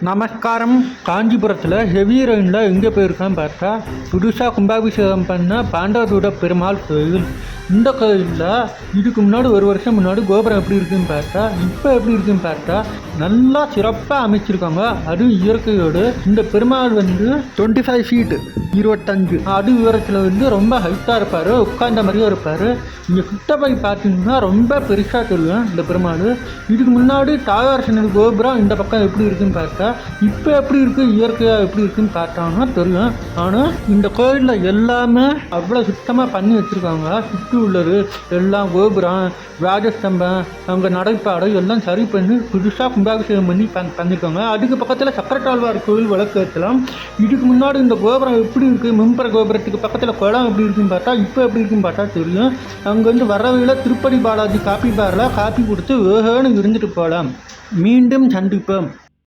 நமஸ்காரம். காஞ்சிபுரத்தில் ஹெவி ரெயினில் எங்கே போயிருக்கான்னு பார்த்தா புதுசாக கும்பாபிஷேகம் பண்ண பாண்டவதூட பெருமாள் கோயில். இந்த கோயிலில் இதுக்கு முன்னாடி ஒரு வருஷம் முன்னாடி கோபுரம் எப்படி இருக்குன்னு பார்த்தா இப்போ எப்படி இருக்குன்னு பார்த்தா நல்லா சிறப்பாக அமைச்சிருக்காங்க. அதுவும் இயற்கையோடு. இந்த பெருமாள் 25 ஃபீட் 25 அது உயரத்தில் ரொம்ப ஹைட்டாக இருப்பார், உட்கார்ந்த மாதிரியே இருப்பார். இங்கே கிட்ட போய் பார்த்தீங்கன்னா ரொம்ப பெருசாக தெரியும் இந்த பெருமாள். இதுக்கு முன்னாடி தாயார் சன்னதி கோபுரம் இந்த பக்கம் எப்படி இருக்குன்னு பார்த்தா இப்போ எப்படி இருக்குது, இயற்கையாக எப்படி இருக்குன்னு பார்த்தாங்கன்னா தெரியும். ஆனால் இந்த கோயிலில் எல்லாமே அவ்வளோ சுத்தமாக பண்ணி வச்சுருக்காங்க. சுற்றி உள்ளது எல்லாம் கோபுரம், ராஜஸ்தம்பம், அவங்க நடைபாடு எல்லாம் சரி பண்ணி புதுசாக கும்பாபிஷேகம் பண்ணி பண்ணியிருக்காங்க. அதுக்கு பக்கத்தில் சக்கரத்தாழ்வார் கோயில் விளக்கு ஏற்றலாம். இதுக்கு முன்னாடி இந்த கோபுரம் எப்படி இருக்குது, முன்புற கோபுரத்துக்கு பக்கத்தில் குளம் எப்படி இருக்குன்னு பார்த்தா இப்போ எப்படி இருக்குன்னு பார்த்தா தெரியும். அங்கேருந்து வரவையில் திருப்பதி பாலாஜி காப்பி பாரில் காப்பி கொடுத்து வேகன்னு இருந்துட்டு போகலாம். மீண்டும் சந்திப்போம்.